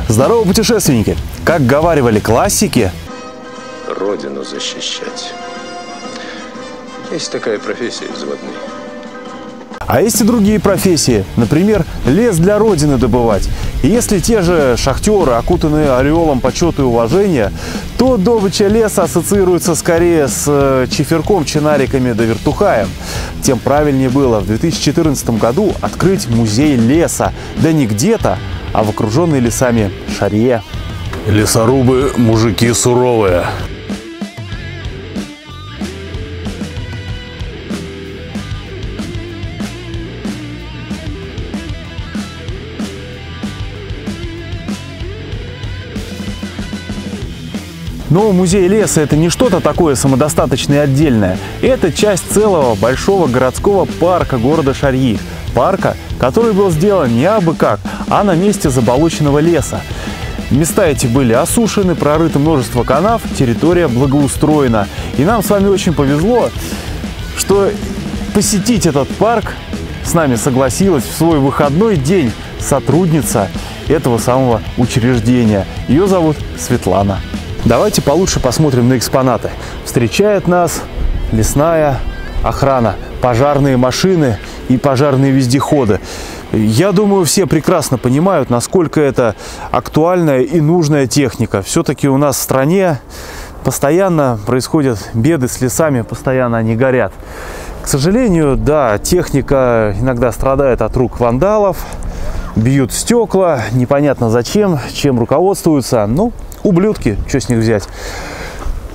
Здорово, путешественники! Как говаривали классики, родину защищать. Есть такая профессия взводный. а есть и другие профессии. Например, лес для родины добывать. И если те же шахтеры окутаны ореолом почета и уважения, то добыча леса ассоциируется скорее с чиферком, чинариками да вертухаем. Тем правильнее было в 2014 году открыть музей леса. Да не где-то, а в окруженной лесами Шарье. Лесорубы – мужики суровые. Но музей леса – это не что-то такое самодостаточное и отдельное. Это часть целого большого городского парка города Шарьи. Парка, который был сделан не абы как, а на месте заболоченного леса. Места эти были осушены, прорыто множество канав, территория благоустроена. И нам с вами очень повезло, что посетить этот парк с нами согласилась в свой выходной день сотрудница этого самого учреждения. Ее зовут Светлана. Давайте получше посмотрим на экспонаты. Встречает нас лесная охрана, пожарные машины и пожарные вездеходы. Я думаю, все прекрасно понимают, насколько это актуальная и нужная техника. Все-таки у нас в стране постоянно происходят беды с лесами, постоянно они горят. К сожалению, да, техника иногда страдает от рук вандалов, бьют стекла, непонятно зачем, чем руководствуются. Ну, ублюдки, что с них взять?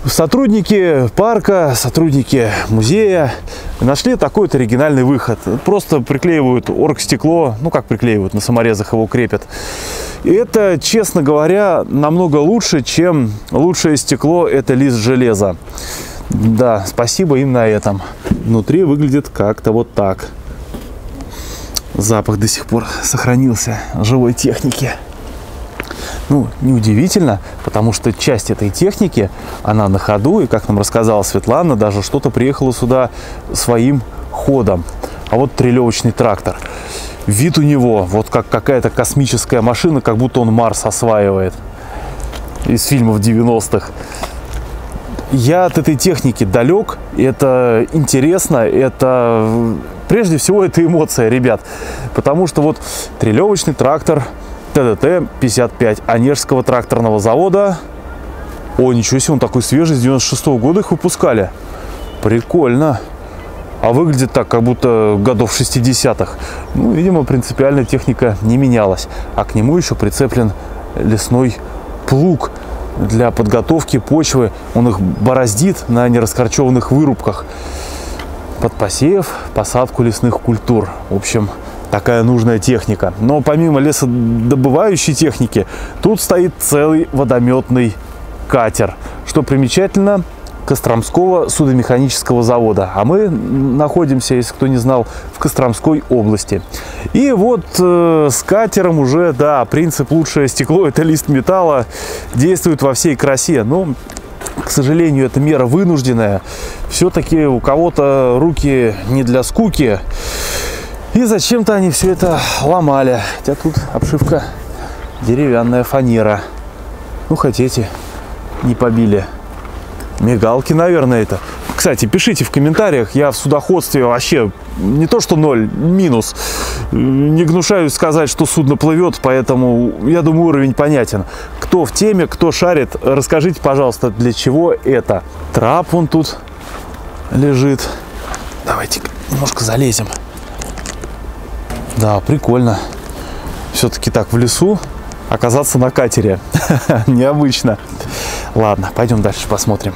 Сотрудники парка, сотрудники музея нашли такой-то оригинальный выход. Просто приклеивают оргстекло, ну как приклеивают, на саморезах его крепят. И это, честно говоря, намного лучше, чем лучшее стекло – это лист железа. Да, спасибо им на этом. Внутри выглядит как-то вот так. Запах до сих пор сохранился живой техники. Ну, неудивительно, потому что часть этой техники, она на ходу, и, как нам рассказала Светлана, даже что-то приехало сюда своим ходом. А вот трелевочный трактор. Вид у него, вот как какая-то космическая машина, как будто он Марс осваивает. Из фильмов 90-х. Я от этой техники далек, это интересно, это... Прежде всего, это эмоция, ребят. Потому что вот трелевочный трактор ТДТ-55 Онежского тракторного завода. О, ничего себе, он такой свежий, с 96-го года их выпускали. Прикольно. А выглядит так, как будто годов 60-х. Ну, видимо, принципиально техника не менялась. А к нему еще прицеплен лесной плуг для подготовки почвы. Он их бороздит на нераскорчеванных вырубках. Под посев, посадку лесных культур. В общем, такая нужная техника. Но помимо лесодобывающей техники, тут стоит целый водометный катер. Что примечательно, Костромского судомеханического завода. А мы находимся, если кто не знал, в Костромской области. И вот с катером уже, да, принцип «лучшее стекло – это лист металла» действует во всей красе. Но, к сожалению, это мера вынужденная. Все-таки у кого-то руки не для скуки. И зачем-то они все это ломали. Хотя тут обшивка деревянная, фанера. Ну, хотите, не побили. Мигалки, наверное, это. Кстати, пишите в комментариях. Я в судоходстве вообще не то что ноль, минус. Не гнушаюсь сказать, что судно плывет, поэтому, я думаю, уровень понятен. Кто в теме, кто шарит, расскажите, пожалуйста, для чего это. Трап вон тут лежит. Давайте немножко залезем. Да, прикольно. Все-таки так в лесу оказаться на катере. Необычно. Ладно, пойдем дальше посмотрим.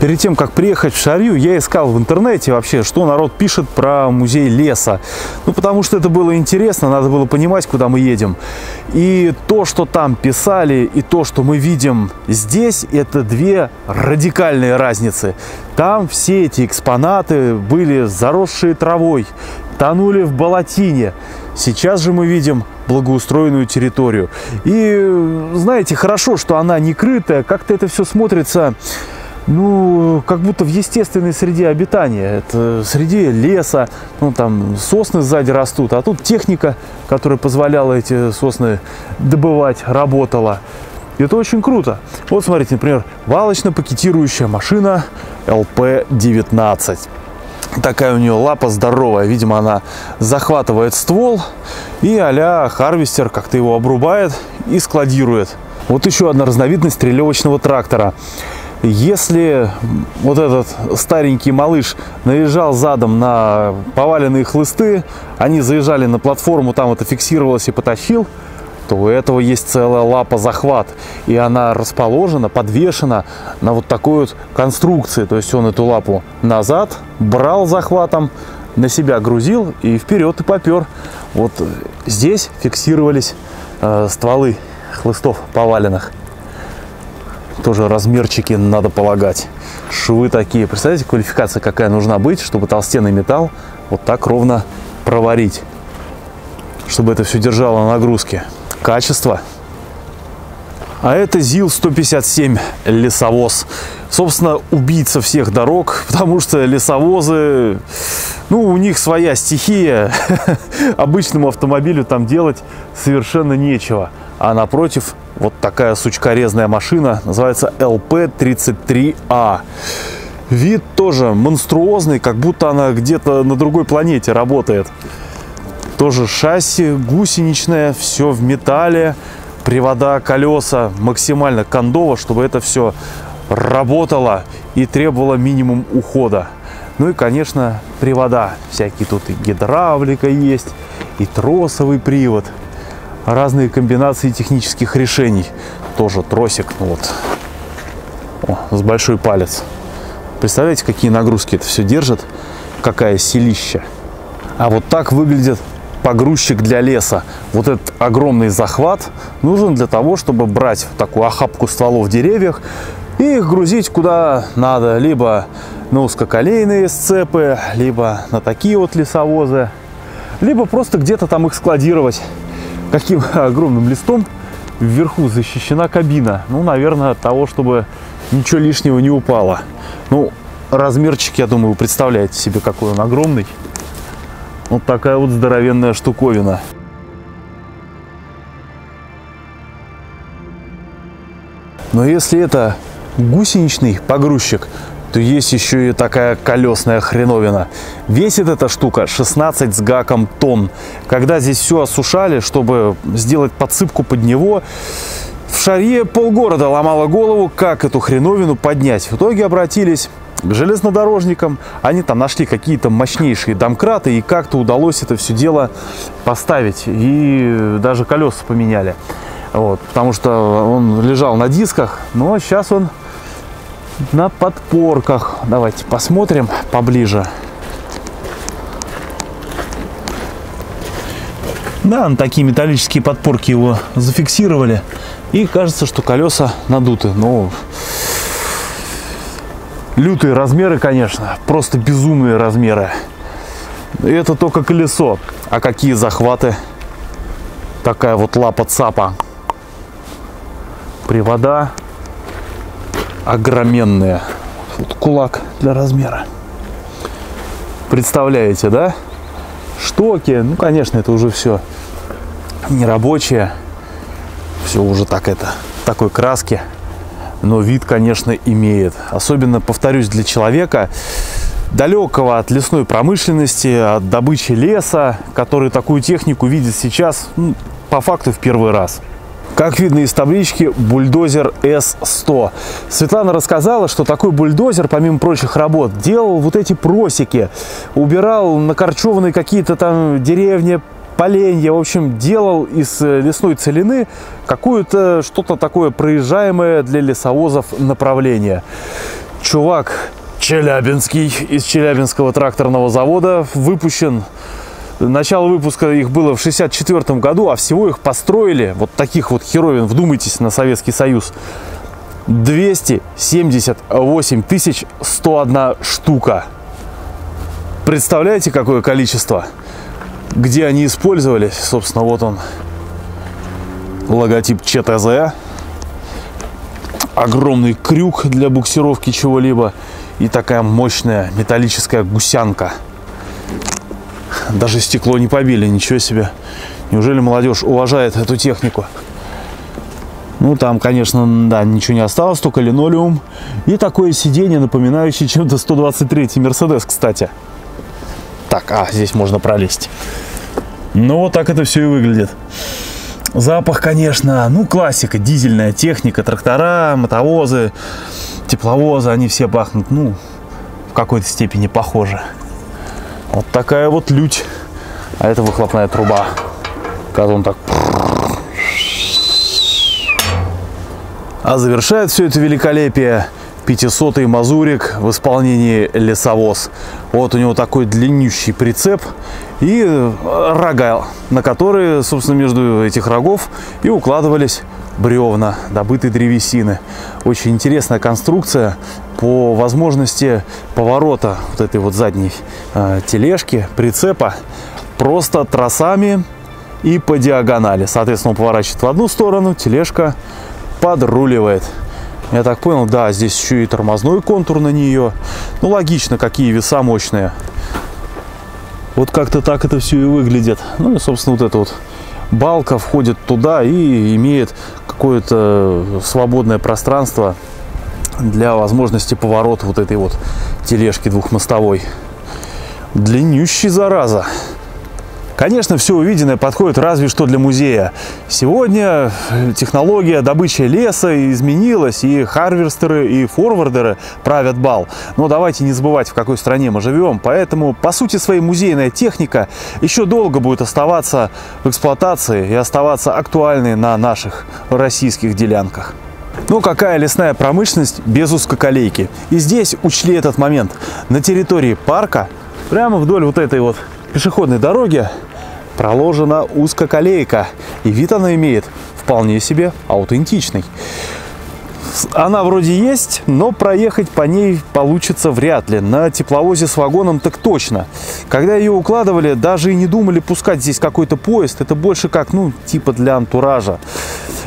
Перед тем, как приехать в Шарью, я искал в интернете вообще, что народ пишет про музей леса. Ну, потому что это было интересно, надо было понимать, куда мы едем. И то, что там писали, и то, что мы видим здесь, это две радикальные разницы. Там все эти экспонаты были заросшие травой, тонули в болотине. Сейчас же мы видим благоустроенную территорию. И знаете, хорошо, что она не крытая, как-то это все смотрится ну, как будто в естественной среде обитания. Это среди леса, ну, там сосны сзади растут, а тут техника, которая позволяла эти сосны добывать, работала. И это очень круто. Вот смотрите, например, валочно-пакетирующая машина LP19. Такая у нее лапа здоровая. Видимо, она захватывает ствол и а-ля харвестер как-то его обрубает и складирует. Вот еще одна разновидность трелевочного трактора. Если вот этот старенький малыш наезжал задом на поваленные хлысты, они заезжали на платформу, там это фиксировалось и потащил, то у этого есть целая лапа-захват. И она расположена, подвешена на вот такой вот конструкции. То есть он эту лапу назад брал захватом, на себя грузил и вперед и попер. Вот здесь фиксировались стволы хлыстов поваленных. Тоже размерчики надо полагать. Швы такие. Представляете, квалификация какая нужна быть, чтобы толстенный металл вот так ровно проварить. Чтобы это все держало на нагрузке. Качество. А это ЗИЛ-157 лесовоз. Собственно, убийца всех дорог, потому что лесовозы, ну, у них своя стихия. Обычному автомобилю там делать совершенно нечего. А напротив, вот такая сучкорезная машина, называется LP33A. Вид тоже монструозный, как будто она где-то на другой планете работает. Тоже шасси гусеничное, все в металле, привода, колеса максимально кондово, чтобы это все работало и требовало минимум ухода. Ну и, конечно, привода. Всякие тут и гидравлика есть, и тросовый привод. Разные комбинации технических решений. Тоже тросик, ну вот, с большой палец. Представляете, какие нагрузки это все держит? Какая силища. А вот так выглядит погрузчик для леса. Вот этот огромный захват нужен для того, чтобы брать такую охапку стволов в деревьях и их грузить куда надо. Либо на узкоколейные сцепы, либо на такие вот лесовозы, либо просто где-то там их складировать. Каким огромным листом вверху защищена кабина? Ну, наверное, от того, чтобы ничего лишнего не упало. Ну, размерчик, я думаю, вы представляете себе, какой он огромный. Вот такая вот здоровенная штуковина. Но если это гусеничный погрузчик, то есть еще и такая колесная хреновина. Весит эта штука 16 с гаком тонн. Когда здесь все осушали, чтобы сделать подсыпку под него, в Шарье полгорода ломало голову, как эту хреновину поднять. В итоге обратились к железнодорожникам. Они там нашли какие-то мощнейшие домкраты, и как-то удалось это все дело поставить. И даже колеса поменяли. Вот, потому что он лежал на дисках, но сейчас он на подпорках. Давайте посмотрим поближе. Да, на такие металлические подпорки его зафиксировали. И кажется, что колеса надуты. Но лютые размеры, конечно. Просто безумные размеры. И это только колесо. А какие захваты. Такая вот лапа цапа. Привода огроменные. Вот кулак для размера. Представляете, да? Штоки. Ну, конечно, это уже все нерабочее. Все уже так это, такой краски. Но вид, конечно, имеет. Особенно, повторюсь, для человека, далекого от лесной промышленности, от добычи леса, который такую технику видит сейчас, ну, по факту в первый раз. Как видно из таблички, бульдозер С100. Светлана рассказала, что такой бульдозер, помимо прочих работ, делал вот эти просеки, убирал накорчеванные какие-то там деревни, поленья, в общем, делал из лесной целины какое-то что-то такое проезжаемое для лесовозов направление. Чувак челябинский, из Челябинского тракторного завода, выпущен. Начало выпуска их было в 1964 году, а всего их построили, вот таких вот херовин, вдумайтесь, на Советский Союз, 278 101 штука. Представляете, какое количество? Где они использовались? Собственно, вот он, логотип ЧТЗ. огромный крюк для буксировки чего-либо и такая мощная металлическая гусянка. Даже стекло не побили, ничего себе. Неужели молодежь уважает эту технику? Ну, там, конечно, да, ничего не осталось, только линолеум. И такое сиденье, напоминающее чем-то 123-й Мерседес, кстати. Так, здесь можно пролезть. Ну, вот так это все и выглядит. Запах, конечно, ну, классика, дизельная техника, трактора, мотовозы, тепловозы, они все пахнут, ну, в какой-то степени похожи. Вот такая вот лють. А это выхлопная труба. Когда он так... А завершает все это великолепие 500-й Мазурик в исполнении Лесовоз. Вот у него такой длиннющий прицеп и рога, на которые, собственно, между этих рогов и укладывались бревна добытой древесины. Очень интересная конструкция. По возможности поворота вот этой вот задней тележки, прицепа, просто тросами и по диагонали. Соответственно, он поворачивает в одну сторону, тележка подруливает. Я так понял, да, здесь еще и тормозной контур на нее. Ну, логично, какие веса мощные. Вот как-то так это все и выглядит. Ну и, собственно, вот эта вот балка входит туда и имеет какое-то свободное пространство для возможности поворота вот этой вот тележки двухмостовой. Длиннющий, зараза. Конечно, все увиденное подходит разве что для музея. Сегодня технология добычи леса изменилась, и харвестеры, и форвардеры правят бал. Но давайте не забывать, в какой стране мы живем. Поэтому, по сути своей, музейная техника еще долго будет оставаться в эксплуатации и оставаться актуальной на наших российских делянках. Ну, какая лесная промышленность без узкоколейки? И здесь учли этот момент. На территории парка, прямо вдоль вот этой вот пешеходной дороги, проложена узкоколейка. И вид она имеет вполне себе аутентичный. Она вроде есть, но проехать по ней получится вряд ли. На тепловозе с вагоном так точно. Когда ее укладывали, даже и не думали пускать здесь какой-то поезд. Это больше как, ну, типа для антуража.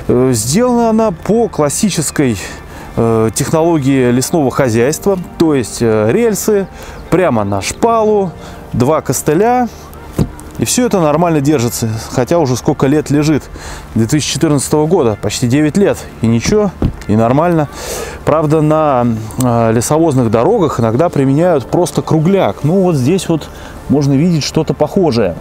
Сделана она по классической технологии лесного хозяйства. То есть рельсы прямо на шпалу, 2 костыля. И все это нормально держится. Хотя уже сколько лет лежит. 2014 года. Почти 9 лет. И ничего. И нормально. Правда, на лесовозных дорогах иногда применяют просто кругляк. Ну, вот здесь вот можно видеть что-то похожее.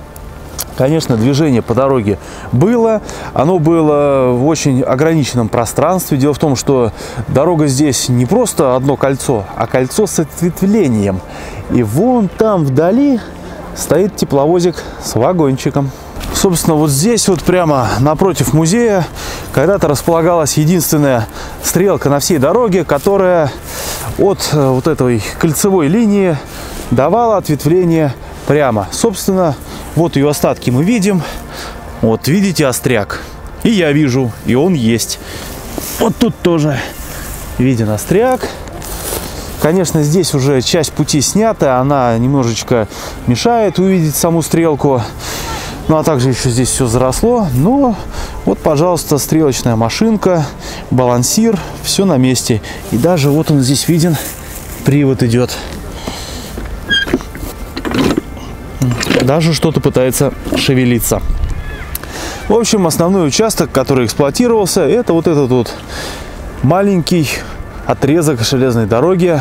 Конечно, движение по дороге было. Оно было в очень ограниченном пространстве. Дело в том, что дорога здесь не просто одно кольцо, а кольцо с ответвлением. И вон там вдали стоит тепловозик с вагончиком. Собственно, вот здесь вот прямо напротив музея когда-то располагалась единственная стрелка на всей дороге, которая от вот этой кольцевой линии давала ответвление прямо. Собственно, вот ее остатки мы видим. Вот видите остряк. И я вижу, и он есть. Вот тут тоже виден остряк. Конечно, здесь уже часть пути снята, она немножечко мешает увидеть саму стрелку. Ну, а также еще здесь все заросло. Но вот, пожалуйста, стрелочная машинка, балансир, все на месте. И даже вот он здесь виден, привод идет. Даже что-то пытается шевелиться. В общем, основной участок, который эксплуатировался, это вот этот вот маленький отрезок железной дороги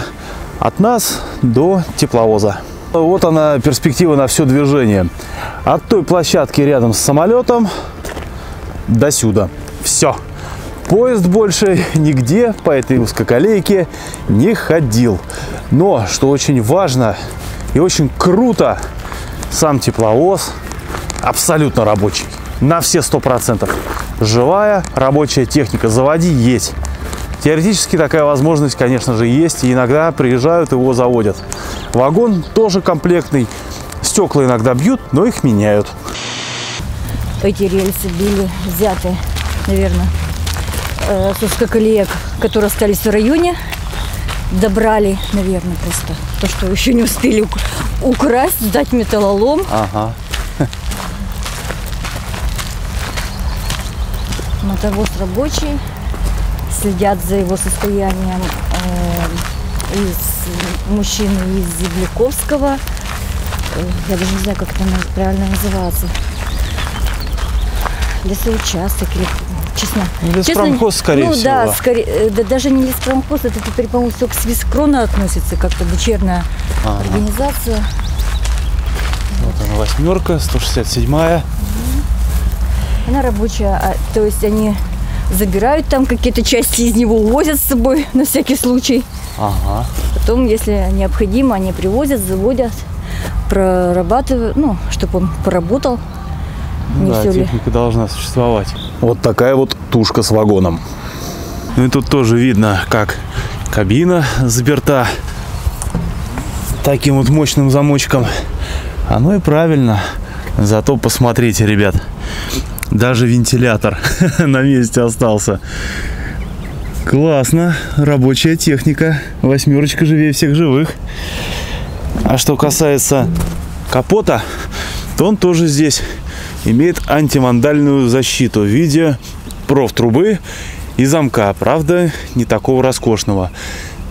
от нас до тепловоза. Вот она, перспектива на все движение. От той площадки рядом с самолетом до сюда. Все. Поезд больше нигде по этой узкоколейке не ходил. Но, что очень важно и очень круто, сам тепловоз абсолютно рабочий. На все 100%. Живая рабочая техника. Заводи есть. Теоретически такая возможность, конечно же, есть. И иногда приезжают, его заводят. Вагон тоже комплектный. Стекла иногда бьют, но их меняют. Эти рельсы были взяты, наверное, с узкоколеек, которые остались в районе. Добрали, наверное, просто то, что еще не успели украсть, сдать металлолом. Ага. Мотовоз рабочий. следят за его состоянием из мужчины из Земляковского. Я даже не знаю, как это правильно называется. Лесоучасток или честно. Леспромхоз, скорее всего. Да, да, даже не леспромхоз, это теперь, по-моему, все к Свискрона относится, как-то дочерняя организация. Вот она, 8-ка, 167-я. Она рабочая, то есть они забирают там какие-то части из него, увозят с собой на всякий случай. Ага. Потом, если необходимо, они привозят, заводят, прорабатывают, ну, чтобы он поработал. Не Да, все техника ли. должна существовать. Вот такая вот тушка с вагоном. Ну и тут тоже видно, как кабина заперта таким вот мощным замочком. Оно и правильно. Зато посмотрите, ребят, даже вентилятор на месте остался. Классно, рабочая техника. 8-ка живее всех живых. А что касается капота, то он тоже здесь имеет антивандальную защиту в виде профтрубы и замка. Правда, не такого роскошного.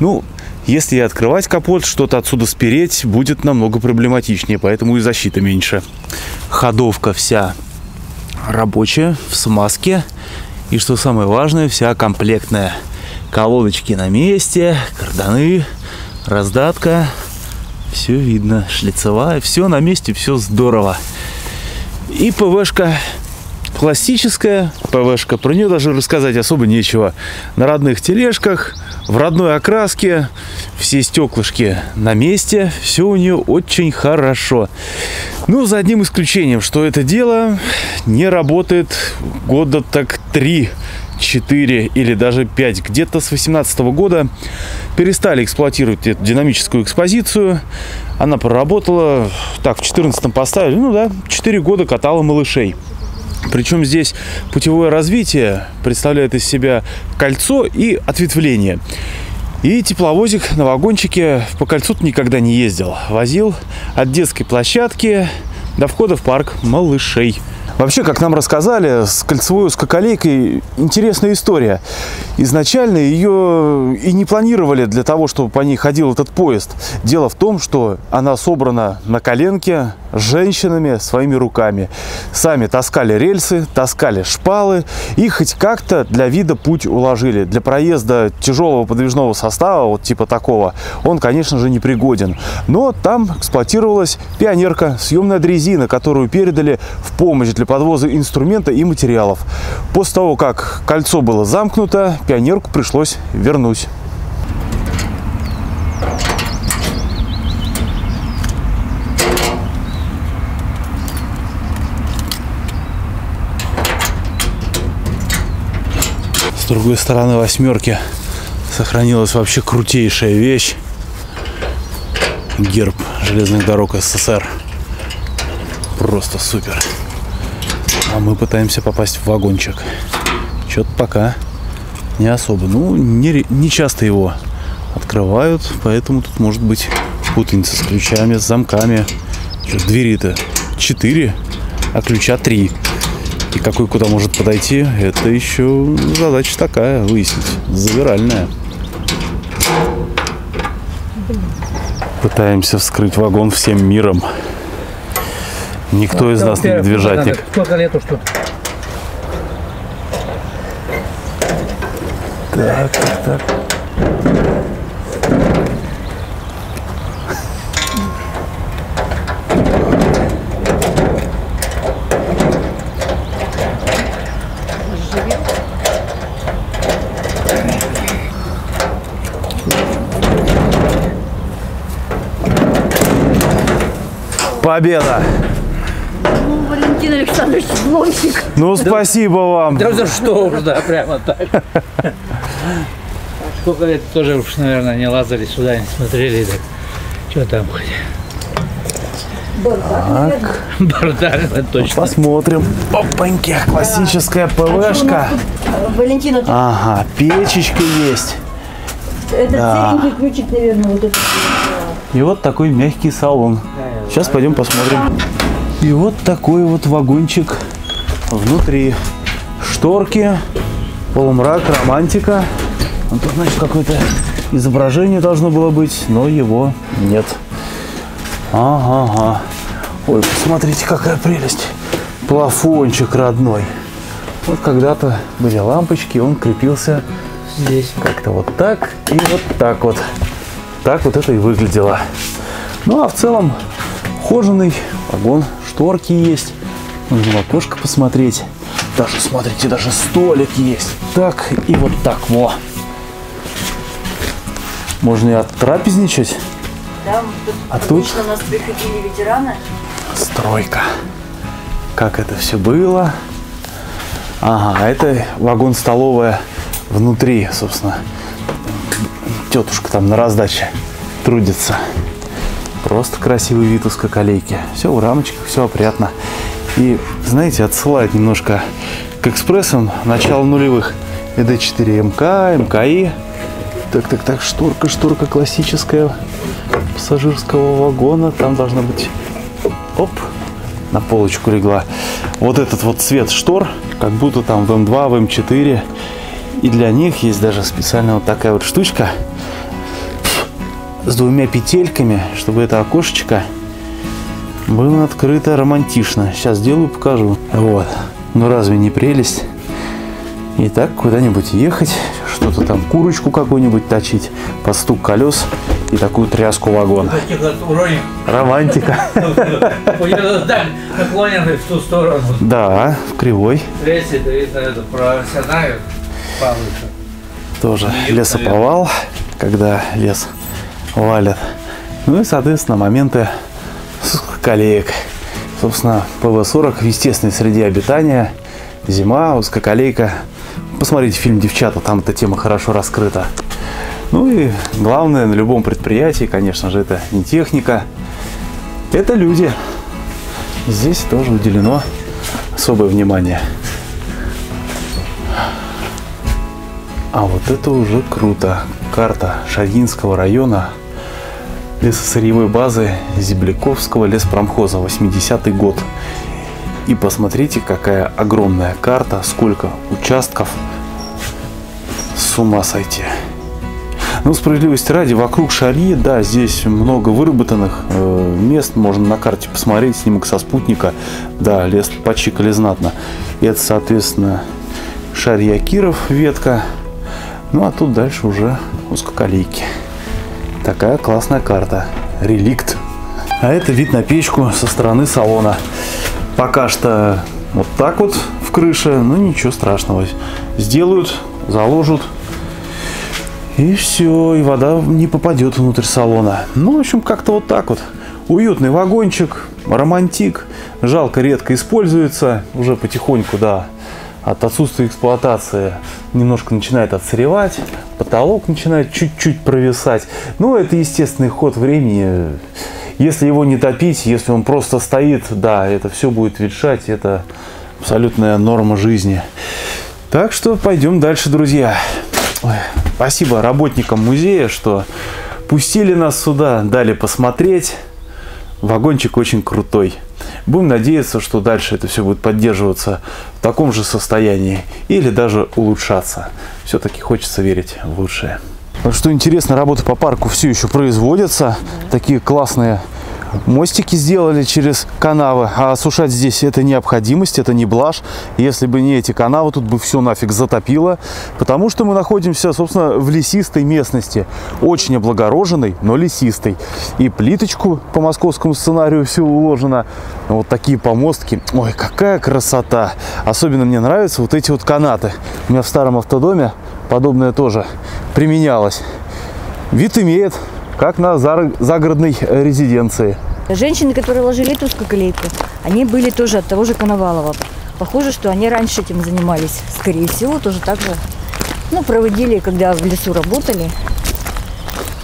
Ну, если открывать капот, что-то отсюда спереть будет намного проблематичнее, поэтому и защита меньше. Ходовка вся рабочая, в смазке. И что самое важное, вся комплектная. Колодочки на месте, карданы, раздатка. Все видно, шлицевая, все на месте, все здорово. И ПВшка классическая ПВшка, про нее даже рассказать особо нечего. На родных тележках, в родной окраске, все стеклышки на месте, все у нее очень хорошо. Ну, за одним исключением, что это дело не работает года так 3, 4 или даже 5. Где-то с 2018 года перестали эксплуатировать эту динамическую экспозицию. Она проработала, так, в 2014 поставили, ну да, 4 года катала малышей. Причем здесь путевое развитие представляет из себя кольцо и ответвление. И тепловозик на вагончике по кольцу никогда не ездил. Возил от детской площадки до входа в парк малышей. Вообще, как нам рассказали, с кольцевой узкоколейкой интересная история. Изначально ее и не планировали для того, чтобы по ней ходил этот поезд. Дело в том, что она собрана на коленке женщинами своими руками. Сами таскали рельсы, таскали шпалы и хоть как-то для вида путь уложили. Для проезда тяжелого подвижного состава, вот типа такого, он, конечно же, непригоден. Но там эксплуатировалась пионерка, съемная дрезина, которую передали в помощь для подвоза инструмента и материалов. После того, как кольцо было замкнуто, пионерку пришлось вернуть. С другой стороны 8-ки сохранилась вообще крутейшая вещь. Герб железных дорог СССР. Просто супер. А мы пытаемся попасть в вагончик. Что-то пока не особо. Ну, не часто его открывают, поэтому тут может быть путаница с ключами, с замками. Что, двери-то 4, а ключа 3. И какой куда может подойти, это еще задача такая, выяснить. Завиральная. Пытаемся вскрыть вагон всем миром. Никто из нас не медвежатник. Сколько лет уж тут? Так. Победа! Ну, Валентин Александрович, взломщик. Ну, спасибо вам. Да за что уж, да, прямо так. Сколько лет тоже уж, наверное, не лазали сюда, не смотрели. Так. Что там хоть? Бардак, это точно. Посмотрим. Опаньки, классическая ПВшка. Валентина, Ага, печечка есть. это серенький ключик, наверное, вот этот. И вот такой мягкий салон. Сейчас пойдем посмотрим. И вот такой вот вагончик внутри. Шторки, Полумрак, романтика. Вот тут, значит, какое-то изображение должно было быть, но его нет. Ага. Ой, посмотрите, какая прелесть. Плафончик родной. Вот когда-то были лампочки, он крепился здесь как-то вот так и вот так вот. Так вот это и выглядело. Ну, а в целом ухоженный вагон, шторки есть. Можно в окошко посмотреть. Даже, смотрите, даже столик есть. Так и вот так, во. Можно и оттрапезничать. Да, А тут обычно у нас приходили ветераны. стройка. Как это все было. Ага, а это вагон-столовая внутри, собственно. Тетушка там на раздаче трудится. Просто красивый вид узкоколейки. Все в рамочках, все опрятно. И, знаете, отсылает немножко к экспрессам начала нулевых. ЭД4 МК, МКИ. Так, шторка классическая пассажирского вагона. Там должна быть... Оп, на полочку легла. Вот этот вот цвет штор, как будто там в М2, в М4. И для них есть даже специальная вот такая вот штучка с двумя петельками, чтобы это окошечко было открыто романтично. Сейчас сделаю, покажу. Вот. Ну разве не прелесть? И так куда-нибудь ехать, что-то там, курочку какую-нибудь точить, под стук колес и такую тряску вагона. Романтика. Наклоненный в ту сторону. Да, в кривой. Третий, это профессионально повыше. Тоже лесоповал, когда лес валят. Ну и, соответственно, моменты узкоколеек. Собственно, ПВ-40 в естественной среде обитания. Зима, узкоколейка. Посмотрите фильм «Девчата», там эта тема хорошо раскрыта. Ну и главное на любом предприятии, конечно же, это не техника, это люди. Здесь тоже уделено особое внимание. А вот это уже круто. Карта Шагинского района лесосырьевой базы Зебляковского леспромхоза, 80-й год. И посмотрите, какая огромная карта, сколько участков. С ума сойти. Ну, справедливости ради, вокруг Шарьи, да, здесь много выработанных мест. Можно на карте посмотреть, снимок со спутника. Да, лес почикали знатно. Это, соответственно, Шарья-Киров ветка. Ну, а тут дальше уже узкоколейки. Такая классная карта. Реликт. А это вид на печку со стороны салона. Пока что вот так вот в крыше, но ничего страшного. Сделают, заложат. И все, и вода не попадет внутрь салона. Ну, в общем, как-то вот так вот. Уютный вагончик, романтик. Жалко, редко используется. Уже потихоньку, да, от отсутствия эксплуатации немножко начинает отсыревать. Потолок начинает чуть-чуть провисать. Ну, это естественный ход времени. Если его не топить, если он просто стоит, да, это все будет ветшать. Это абсолютная норма жизни. Так что пойдем дальше, друзья. Ой, спасибо работникам музея, что пустили нас сюда, дали посмотреть. Вагончик очень крутой. Будем надеяться, что дальше это все будет поддерживаться в таком же состоянии или даже улучшаться. Все-таки хочется верить в лучшее. Что интересно, работы по парку все еще производятся. Такие классные мостики сделали через канавы. А осушать здесь это необходимость, это не блажь. Если бы не эти канавы, тут бы все нафиг затопило. Потому что мы находимся, собственно, в лесистой местности. Очень облагороженной, но лесистой. И плиточку по московскому сценарию все уложено. Вот такие помостки. Ой, какая красота. Особенно мне нравятся вот эти вот канаты. У меня в старом автодоме подобное тоже применялось. Вид имеет, как на загородной резиденции. Женщины, которые ложили эту узкоколейку, они были тоже от того же Коновалова. Похоже, что они раньше этим занимались. Скорее всего, тоже так же, ну, проводили, когда в лесу работали.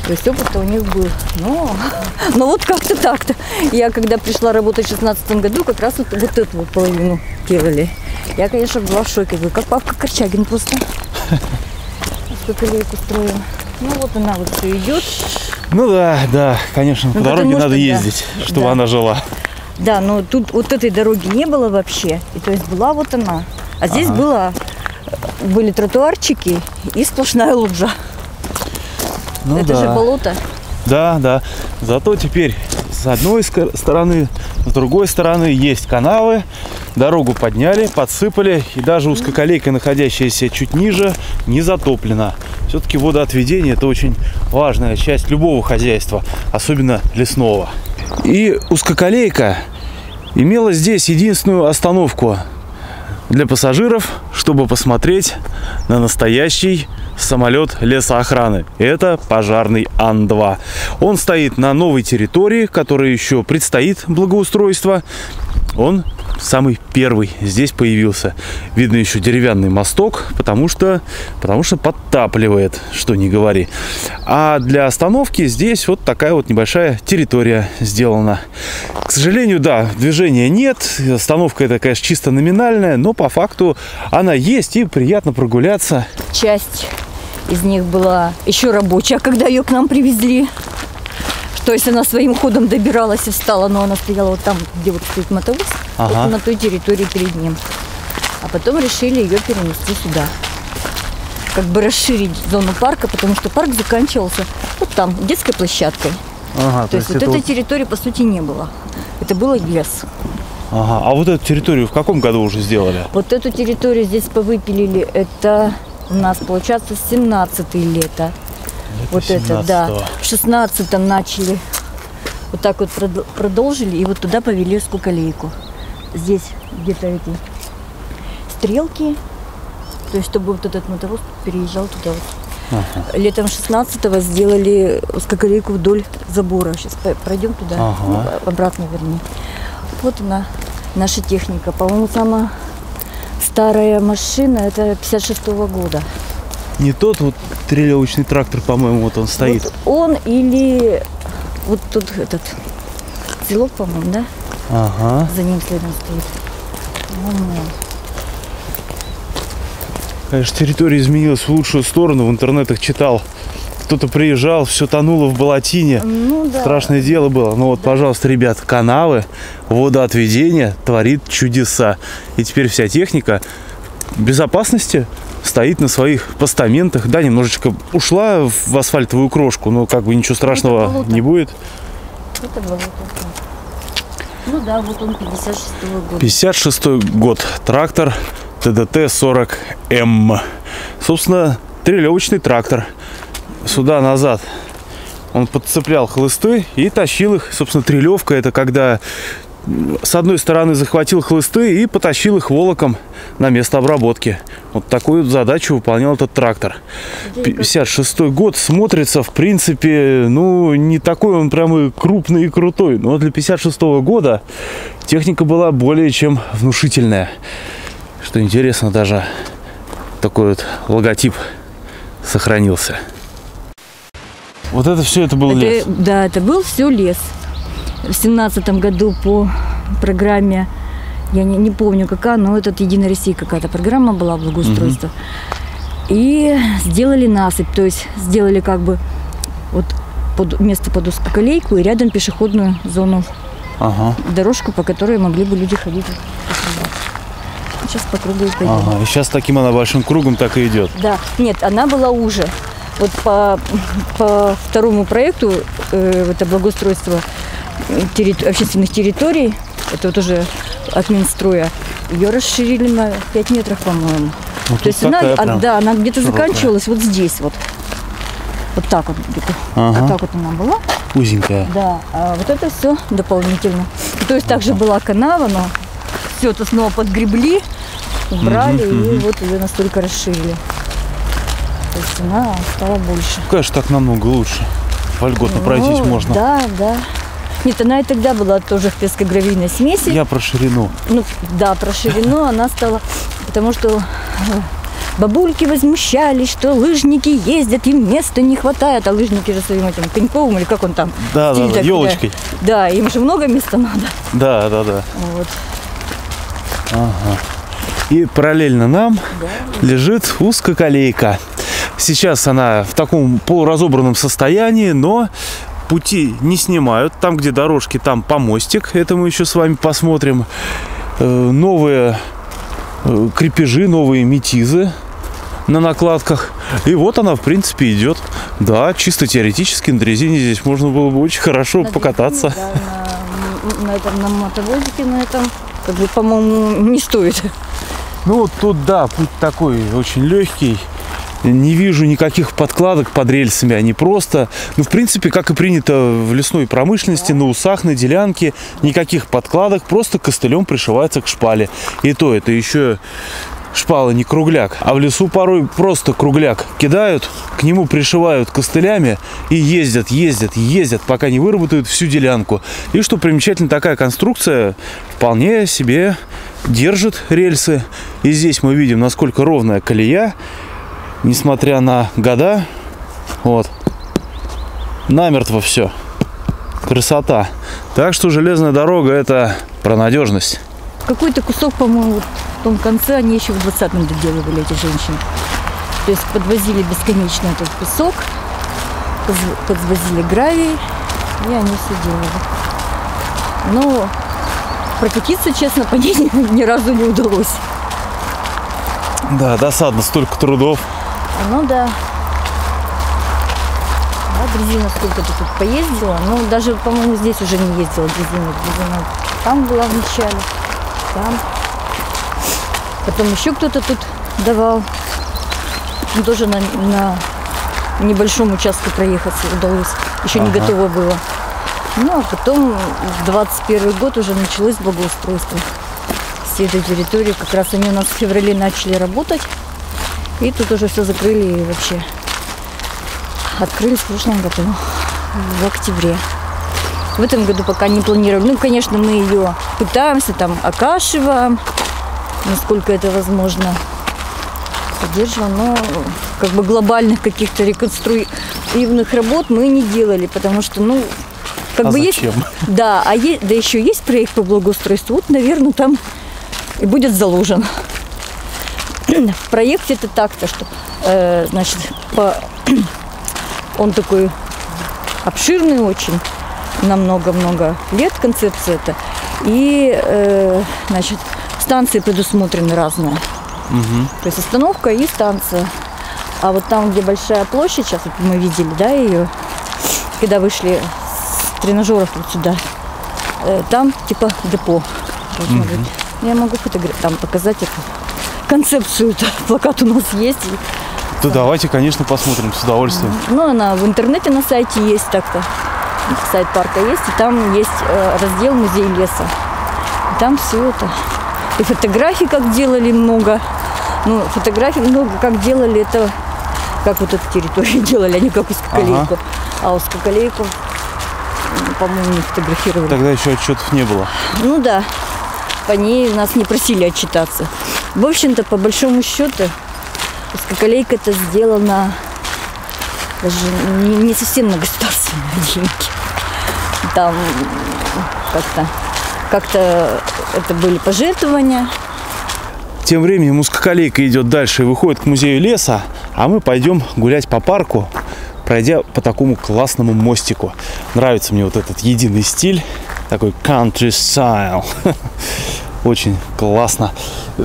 То есть опыт у них был. Но вот как-то так-то. Я когда пришла работать в 2016 году, как раз вот эту вот половину делали. Я, конечно, была в шоке. Говорю, как Павка Корчагин просто. Узкоколейку строим. Ну вот она вот все идет. Ну да, конечно, по дороге надо ездить, чтобы она жила. Да, но тут вот этой дороги не было вообще. И то есть была вот она. А здесь была были тротуарчики и сплошная лужа. Ну, это же болото. Да, да. Зато теперь с одной стороны, с другой стороны есть канавы. Дорогу подняли, подсыпали. И даже узкоколейка, находящаяся чуть ниже, не затоплена. Все-таки водоотведение – это очень важная часть любого хозяйства, особенно лесного. И узкоколейка имела здесь единственную остановку для пассажиров, чтобы посмотреть на настоящий самолет лесоохраны. Это пожарный Ан-2. Он стоит на новой территории, которой еще предстоит благоустройство. Он самый первый здесь появился. Видно еще деревянный мосток, потому что подтапливает, что не говори. А для остановки здесь вот такая вот небольшая территория сделана. К сожалению, да, движения нет. Остановка это, конечно, чисто номинальная, но по факту она есть и приятно прогуляться. Часть из них была еще рабочая, когда ее к нам привезли. То есть она своим ходом добиралась и встала, но она стояла вот там, где вот стоит мотовоз, вот на той территории перед ним. А потом решили ее перенести сюда. Как бы расширить зону парка, потому что парк заканчивался вот там, детской площадкой. Ага, то есть вот этой территории по сути не было. Это было лес. Ага. А вот эту территорию в каком году уже сделали? Вот эту территорию здесь повыпилили, это у нас получается 17-е лето. Вот это, да. В 16-м начали. Вот так вот продолжили. И вот туда повели узкоколейку. Здесь где-то эти стрелки. То есть, чтобы вот этот мотовоз переезжал туда вот. Ага. Летом 16-го сделали узкоколейку вдоль забора. Сейчас пройдем туда. Ага. Ну, обратно вернее. Вот она, наша техника. По-моему, самая старая машина, это 56-го года. Не тот вот трелевочный трактор, по-моему, вот он стоит. Вот он или вот тут этот селок, по-моему, да? Ага. За ним следом стоит. Конечно, территория изменилась в лучшую сторону. В интернетах читал. Кто-то приезжал, все тонуло в болотине. Ну, да. Страшное дело было. Ну вот, да. Пожалуйста, ребят, канавы, водоотведение творит чудеса. И теперь вся техника безопасности стоит на своих постаментах. Да, немножечко ушла в асфальтовую крошку, но как бы ничего страшного не будет. Это болото. Ну да, вот он 56-го года. 56-й год. Трактор ТДТ-40М. Собственно, трелевочный трактор. Сюда-назад он подцеплял хлысты и тащил их. Собственно, трелевка — это когда с одной стороны захватил хлысты и потащил их волоком на место обработки. Вот такую задачу выполнял этот трактор. 56-й год смотрится, в принципе, ну, не такой он прям и крупный и крутой. Но для 56-го года техника была более чем внушительная. Что интересно, даже такой вот логотип сохранился. Вот это все, это был лес? Да, это был все лес. В 17-м году по программе, я не помню какая, но это Единая Россия какая-то программа была, благоустройства. И сделали насыпь, то есть сделали как бы вот место под узкоколейку и рядом пешеходную зону. Дорожку, по которой могли бы люди ходить. Сейчас по кругу и пойдем. И сейчас таким она большим кругом так и идет. Да, нет, она была уже. Вот по второму проекту, это благоустройство общественных территорий, это вот уже от Минстроя, ее расширили на 5 метров, по-моему. Вот то есть она где-то заканчивалась вот здесь вот. Вот так вот где-то. Вот так вот она была. Узенькая. Да, а вот это все дополнительно. То есть также была канава, но все это снова подгребли, убрали и вот ее настолько расширили. То есть она стала больше. Конечно, так намного лучше. Вольготно пройтись можно. Да, да. Нет, она и тогда была тоже в песко-гравийной смеси. Я про ширину. Ну, да, про ширину она стала, потому что бабульки возмущались, что лыжники ездят, им места не хватает, а лыжники же своим этим коньковым, или как он там? Да, елочкой. Да, им же много места надо. Да, да, да. Вот. И параллельно нам лежит узкоколейка. Сейчас она в таком полуразобранном состоянии, но пути не снимают. Там, где дорожки, там помостик. Это мы еще с вами посмотрим. Новые крепежи, новые метизы. на накладках. И вот она, в принципе, идет. Да, чисто теоретически на дрезине здесь можно было бы очень хорошо покататься. Дрезине, да, на мотовозике, на этом, как бы, по-моему, не стоит. Ну вот тут, да, путь такой очень легкий. Не вижу никаких подкладок под рельсами, они просто, ну, в принципе, как и принято в лесной промышленности, на усах, на делянке, никаких подкладок, просто костылем пришивается к шпале. И то это еще шпала не кругляк, а в лесу порой просто кругляк кидают, к нему пришивают костылями и ездят, пока не выработают всю делянку. И что примечательно, такая конструкция вполне себе держит рельсы. И здесь мы видим, насколько ровная колея. Несмотря на года, вот, намертво все. Красота. Так что железная дорога — это про надежность. Какой-то кусок, по-моему, в том конце они еще в 20-м доделывали, эти женщины. То есть подвозили бесконечно этот песок, подвозили гравий, и они все делали. Но прокатиться, честно, по ней ни разу не удалось. Да, досадно, столько трудов. Ну да. Да, дрезина сколько-то тут поездила. Ну, даже, по-моему, здесь уже не ездила дрезина. Дрезина там была вначале, там. Потом еще кто-то тут давал. Ну, тоже на небольшом участке проехаться удалось. Еще не готово было. Ну, а потом в 21 год уже началось благоустройство всей этой территории. Как раз они у нас в феврале начали работать. И тут уже все закрыли и вообще открылись в прошлом году, в октябре. В этом году пока не планировали. Ну, конечно, мы ее пытаемся, там, окашиваем, насколько это возможно, поддерживаем. Но как бы глобальных каких-то реконструктивных работ мы не делали, потому что, ну, как бы зачем? Есть... Да, да еще есть проект по благоустройству. Вот, наверное, там и будет заложен. В проекте это так-то, что, значит, он такой обширный очень, на много-много лет концепция это. И, значит, станции предусмотрены разные. То есть остановка и станция. А вот там, где большая площадь, сейчас вот мы видели, да, ее, когда вышли с тренажеров вот сюда, там типа депо. Я могу там показать это. Концепцию-то, плакат у нас есть. Да, давайте, конечно, посмотрим с удовольствием. Ну, она в интернете на сайте есть так-то. Сайт парка есть, и там есть раздел музей леса. И там все это. И фотографий как делали много. Ну, фотографий много как делали, это как вот эту территорию делали, а не как узкоколейку. А узкоколейку, по-моему, не фотографировали. Тогда еще отчетов не было. Ну да. По ней нас не просили отчитаться. В общем-то, по большому счету, узкоколейка-то сделана даже не совсем на государственные деньги. Там как-то это были пожертвования. Тем временем узкоколейка идет дальше и выходит к музею леса, а мы пойдем гулять по парку, пройдя по такому классному мостику. Нравится мне вот этот единый стиль, такой country style. Очень классно.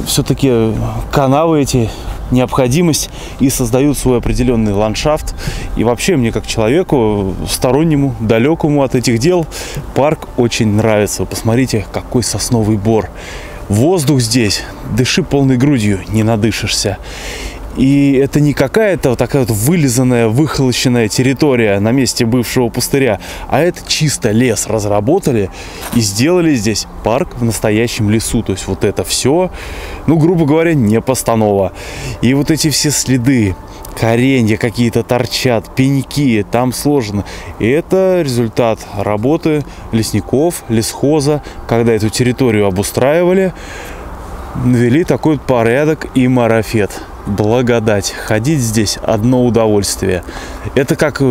Все-таки канавы эти необходимость и создают свой определенный ландшафт. И вообще мне, как человеку стороннему, далекому от этих дел, парк очень нравится. Вы посмотрите, какой сосновый бор. Воздух здесь, дыши полной грудью, не надышишься. И это не какая-то вот такая вот вылизанная, выхолощенная территория на месте бывшего пустыря, а это чисто лес разработали и сделали здесь парк в настоящем лесу. То есть вот это все, ну, грубо говоря, не постанова. И вот эти все следы, коренья какие-то торчат, пеньки там сложено. И это результат работы лесников, лесхоза, когда эту территорию обустраивали, навели такой вот порядок и марафет. Благодать. Ходить здесь одно удовольствие. Это как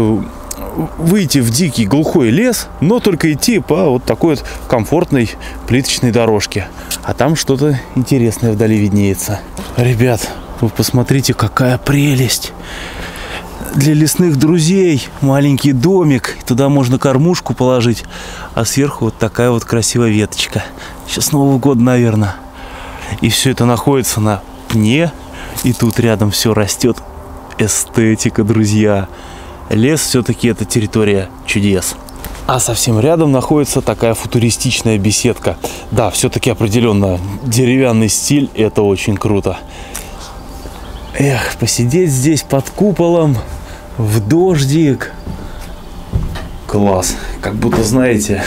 выйти в дикий глухой лес, но только идти по вот такой вот комфортной плиточной дорожке. А там что-то интересное вдали виднеется. Ребят, вы посмотрите, какая прелесть. Для лесных друзей маленький домик. Туда можно кормушку положить. А сверху вот такая вот красивая веточка. Сейчас Нового года, наверное. И все это находится на пне И тут рядом все растет. Эстетика, друзья. Лес все-таки это территория чудес. А совсем рядом находится такая футуристичная беседка. Да, все-таки определенно деревянный стиль, это очень круто. Эх, посидеть здесь под куполом в дождик. Класс. Как будто, знаете,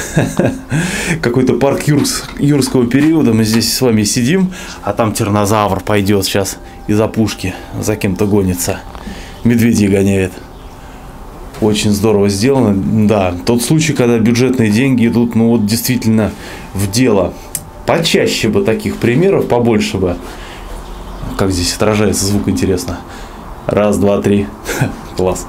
какой-то парк юрского периода. Мы здесь с вами сидим, а там тираннозавр пойдет сейчас из опушки, за кем-то гонится. Медведей гоняет. Очень здорово сделано. Да, тот случай, когда бюджетные деньги идут, ну вот действительно в дело. Почаще бы таких примеров, побольше бы. Как здесь отражается звук, интересно. Раз, два, три. Класс.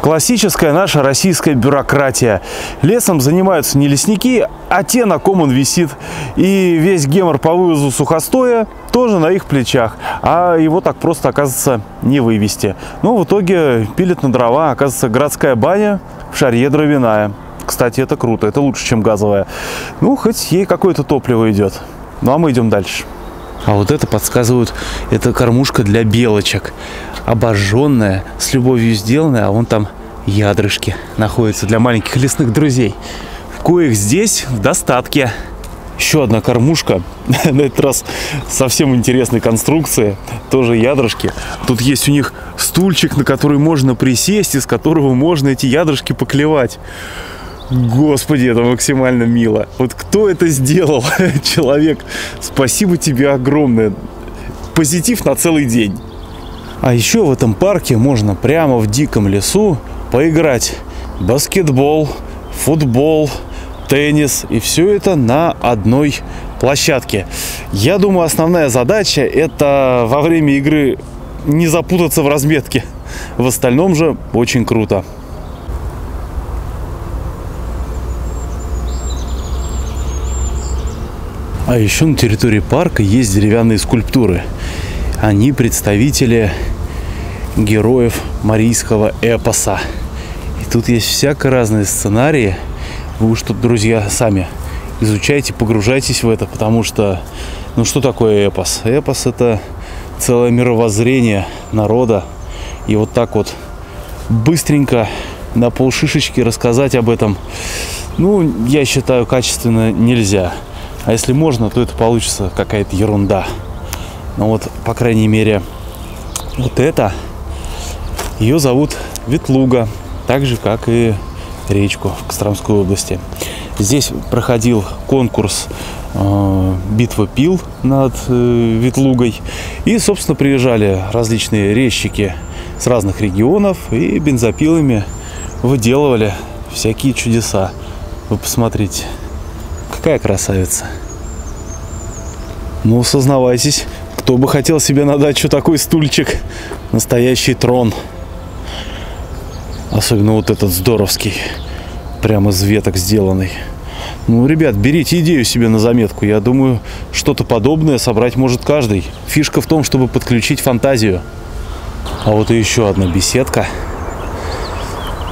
Классическая наша российская бюрократия. Лесом занимаются не лесники, а те, на ком он висит. И весь гемор по вывозу сухостоя тоже на их плечах. А его так просто, оказывается, не вывести. Но в итоге пилят на дрова. Оказывается, городская баня в шарье дровяная. Кстати, это круто. Это лучше, чем газовая. Ну, хоть ей какое-то топливо идет. Ну, а мы идем дальше. А вот это подсказывают, это кормушка для белочек. Обожженная, с любовью сделанная, а вон там ядрышки находятся для маленьких лесных друзей. Коих здесь в достатке. Еще одна кормушка, на этот раз совсем интересной конструкции, тоже ядрышки. Тут есть у них стульчик, на который можно присесть, из которого можно эти ядрышки поклевать. Господи, это максимально мило. Вот кто это сделал, человек, спасибо тебе огромное. Позитив на целый день. А еще в этом парке можно прямо в диком лесу поиграть в баскетбол, футбол, теннис. И все это на одной площадке. Я думаю, основная задача — это во время игры не запутаться в разметке. В остальном же очень круто. А еще на территории парка есть деревянные скульптуры. Они представители героев марийского эпоса. И тут есть всяко разные сценарии. Вы уж тут, друзья, сами изучайте, погружайтесь в это, потому что, ну что такое эпос? Эпос — это целое мировоззрение народа. И вот так вот быстренько на полшишечки рассказать об этом, ну, я считаю, качественно нельзя. А если можно, то это получится какая-то ерунда. Но вот, по крайней мере, вот это, ее зовут Ветлуга, так же, как и речку в Костромской области. Здесь проходил конкурс «Битва пил» над Ветлугой. И, собственно, приезжали различные резчики с разных регионов и бензопилами выделывали всякие чудеса. Вы посмотрите. Какая красавица. Ну, сознавайтесь, кто бы хотел себе на дачу такой стульчик. Настоящий трон. Особенно вот этот здоровский. Прямо из веток сделанный. Ну, ребят, берите идею себе на заметку. Я думаю, что-то подобное собрать может каждый. Фишка в том, чтобы подключить фантазию. А вот и еще одна беседка.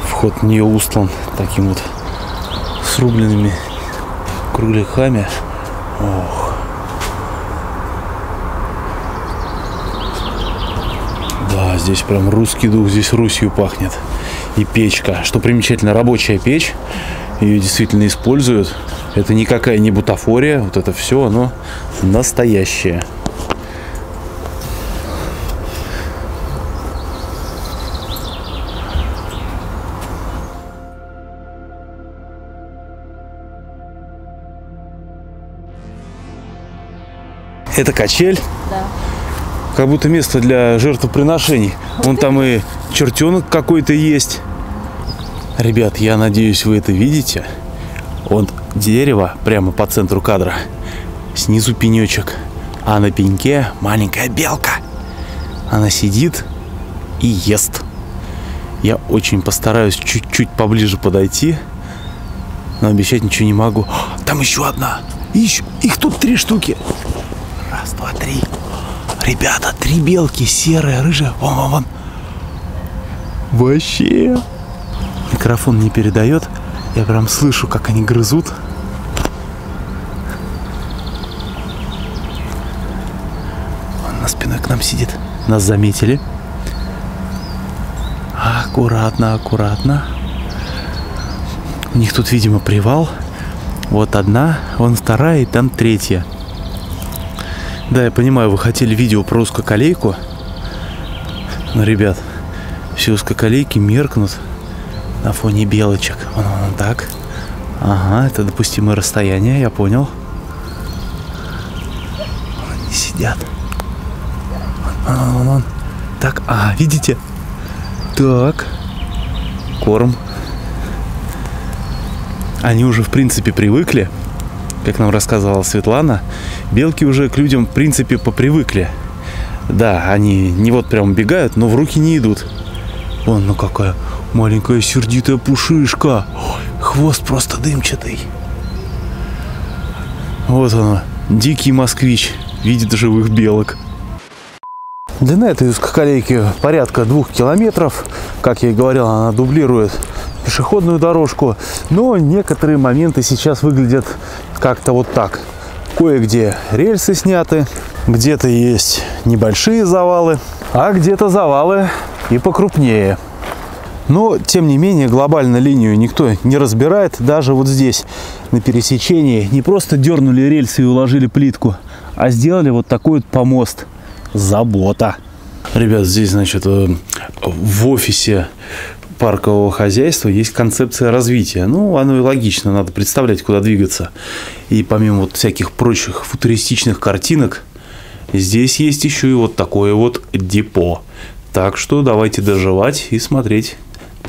Вход в нее устлан таким вот срубленными кругляхами. Ох. Да, здесь прям русский дух, здесь Русью пахнет. И печка. Что примечательно, рабочая печь. Ее действительно используют. Это никакая не бутафория. Вот это все, оно настоящее. Это качель? Да. Как будто место для жертвоприношений. Вон там и чертенок какой-то есть. Ребят, я надеюсь, вы это видите. Вот дерево прямо по центру кадра. Снизу пенечек. А на пеньке маленькая белка. Она сидит и ест. Я очень постараюсь чуть-чуть поближе подойти. Но обещать ничего не могу. Там еще одна. Их тут 3 штуки. Раз, два, 3. Ребята, 3 белки, серая, рыжая. Вон. Вообще. Микрофон не передает. Я прям слышу, как они грызут. Он на спиной к нам там сидит. Нас заметили. Аккуратно, аккуратно. У них тут, видимо, привал. Вот одна, вон вторая и там третья. Да, я понимаю, вы хотели видео про узкоколейку. Но, ребят, все узкоколейки меркнут на фоне белочек. Вон, так. Ага, это допустимое расстояние, я понял. Они сидят. Вон. Так, видите? Так. Корм. Они уже, в принципе, привыкли. Как нам рассказывала Светлана, белки уже к людям, в принципе, попривыкли. Да, они не вот прям бегают, но в руки не идут. Вон, ну какая маленькая сердитая пушишка. Ой, хвост просто дымчатый. Вот он, дикий москвич, видит живых белок. Длина этой узкоколейки порядка 2 километров. Как я и говорил, она дублирует пешеходную дорожку. Но некоторые моменты сейчас выглядят как-то вот так. Кое-где рельсы сняты, где-то есть небольшие завалы, а где-то завалы и покрупнее. Но, тем не менее, глобально линию никто не разбирает. Даже вот здесь, на пересечении, не просто дернули рельсы и уложили плитку, а сделали вот такой вот помост. Забота. Ребят, здесь, значит, в офисе паркового хозяйства есть концепция развития. Ну, оно и логично, надо представлять, куда двигаться. И помимо вот всяких прочих футуристичных картинок, здесь есть еще и вот такое вот депо. Так что давайте доживать и смотреть,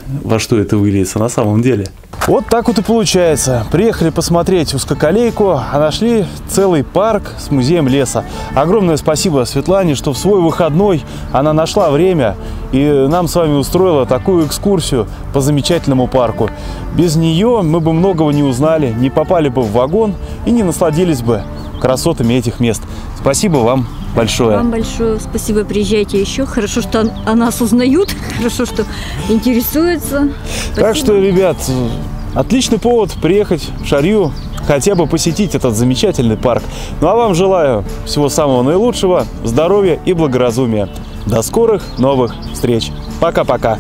во что это выльется на самом деле. Вот так вот и получается. Приехали посмотреть узкоколейку, а нашли целый парк с музеем леса. Огромное спасибо Светлане, что в свой выходной она нашла время и нам с вами устроила такую экскурсию по замечательному парку. Без нее мы бы многого не узнали, не попали бы в вагон и не насладились бы красотами этих мест. Спасибо вам большое. Вам большое спасибо. Приезжайте еще. Хорошо, что о нас узнают. Хорошо, что интересуются. Спасибо. Так что, ребят, отличный повод приехать в Шарью, хотя бы посетить этот замечательный парк. Ну а вам желаю всего самого наилучшего, здоровья и благоразумия. До скорых новых встреч. Пока-пока.